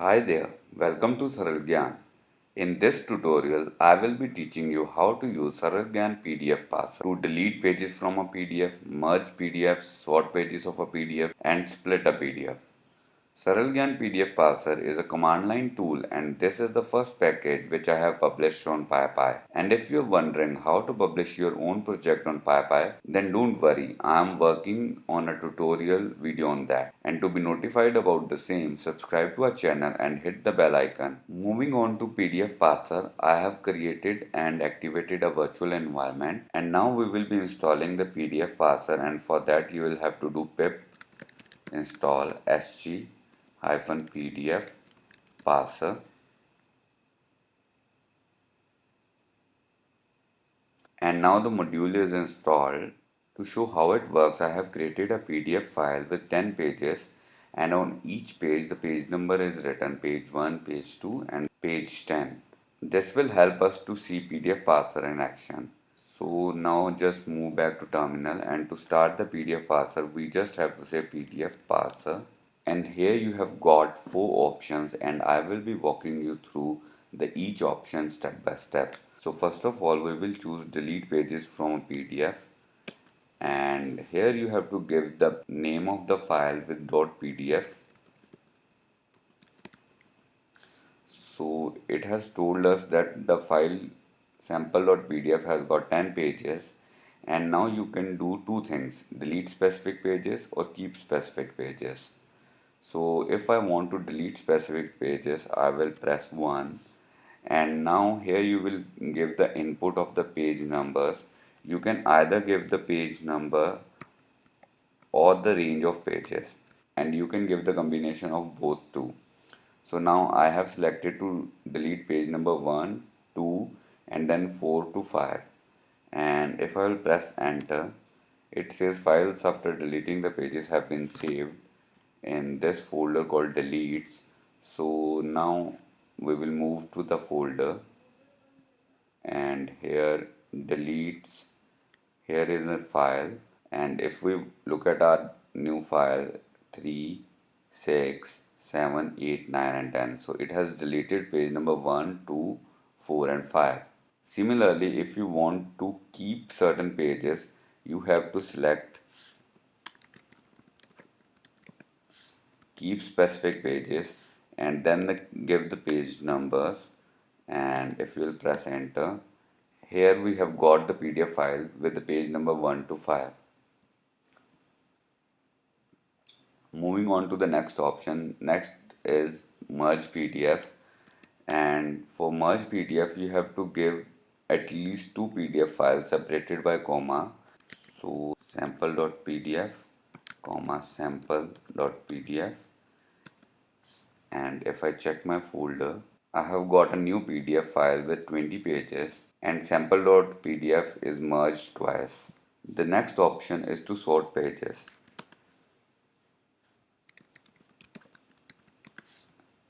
Hi there, welcome to Saral Gyan. In this tutorial, I will be teaching you how to use Saral Gyan PDF Parser to delete pages from a PDF, merge PDFs, sort pages of a PDF, and split a PDF. SaralGyan PDF Parser is a command line tool, and this is the first package which I have published on PyPy. And if you're wondering how to publish your own project on PyPy, then don't worry, I am working on a tutorial video on that. And to be notified about the same, subscribe to our channel and hit the bell icon. Moving on to PDF Parser, I have created and activated a virtual environment, and now we will be installing the PDF Parser, and for that you will have to do pip install sg-pdf parser, and now the module is installed. To show how it works, I have created a PDF file with 10 pages, and on each page the page number is written page 1, page 2 and page 10. This will help us to see PDF parser in action. So now just move back to terminal, and to start the PDF parser we just have to say PDF parser, and here you have got 4 options, and I will be walking you through the each option step by step. So first of all we will choose delete pages from a PDF, and here you have to give the name of the file with .pdf. So it has told us that the file sample.pdf has got 10 pages, and now you can do two things: delete specific pages or keep specific pages. So if I want to delete specific pages, I will press 1, and now here you will give the input of the page numbers. You can either give the page number or the range of pages, and you can give the combination of both too. So now I have selected to delete page number 1, 2 and then 4 to 5, and if I will press enter, it says files after deleting the pages have been saved in this folder called deletes. So now we will move to the folder, and here deletes, here is a file, and if we look at our new file 3, 6, 7, 8, 9 and 10, so it has deleted page number 1, 2, 4 and 5. Similarly, if you want to keep certain pages, you have to select keep specific pages, and then give the page numbers, and if you will press enter, here we have got the PDF file with the page number 1 to 5. Moving on to the next option, next is merge PDF, and for merge PDF you have to give at least two PDF files separated by comma. So sample.pdf comma sample.pdf, and if I check my folder, I have got a new PDF file with 20 pages, and sample.pdf is merged twice. The next option is to sort pages.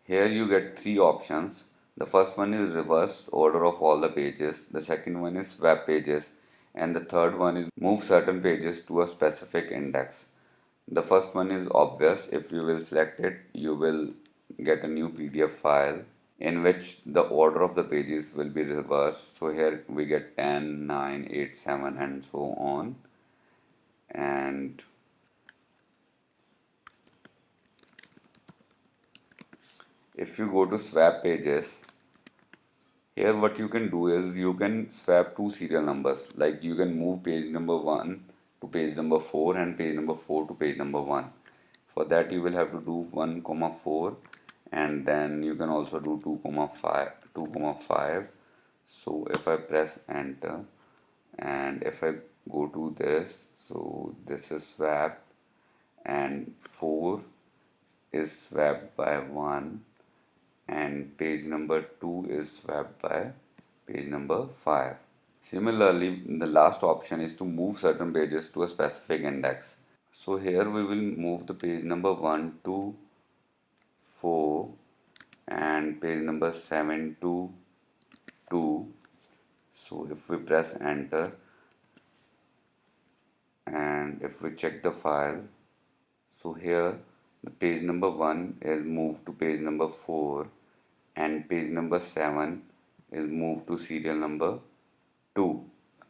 Here you get 3 options. The first one is reverse order of all the pages, the second one is swap pages, and the third one is move certain pages to a specific index. The first one is obvious. If you will select it, you will get a new PDF file in which the order of the pages will be reversed. So here we get 10, 9, 8, 7 and so on. And if you go to swap pages, here what you can do is you can swap two serial numbers, like you can move page number 1 to page number 4 and page number 4 to page number 1. For that you will have to do 1 comma 4, and then you can also do 2 comma 5. So if I press enter, and if I go to this, so this is swapped, and 4 is swapped by 1, and page number 2 is swapped by page number 5. Similarly, the last option is to move certain pages to a specific index. So here we will move the page number 1 to 4 and page number 7 to 2. So if we press enter, and if we check the file, so here The page number 1 is moved to page number 4 and page number 7 is moved to serial number 2.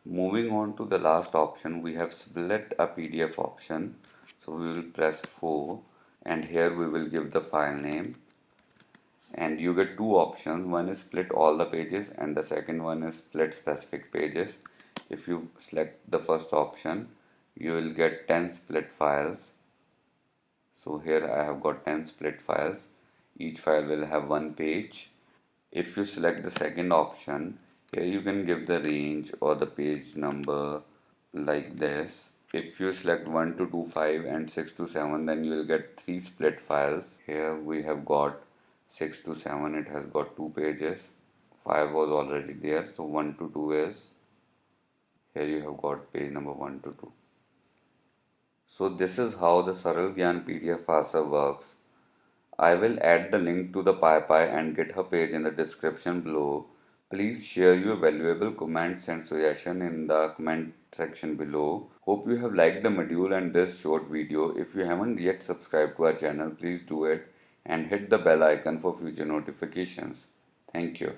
Moving on to the last option, we have split a PDF option. So we will press 4 and here we will give the file name, and you get two options. One is split all the pages and the second one is split specific pages. If you select the first option, you will get 10 split files. So here I have got 10 split files. Each file will have one page. If you select the second option, here you can give the range or the page number like this. If you select 1 to 2, 5 and 6 to 7, then you will get 3 split files. Here we have got 6 to 7, it has got 2 pages. 5 was already there, so 1 to 2 is, here you have got page number 1 to 2. So this is how the Saral Gyan PDF parser works. I will add the link to the PyPy and GitHub page in the description below. Please share your valuable comments and suggestions in the comment section below. Hope you have liked the module and this short video. If you haven't yet subscribed to our channel, please do it and hit the bell icon for future notifications. Thank you.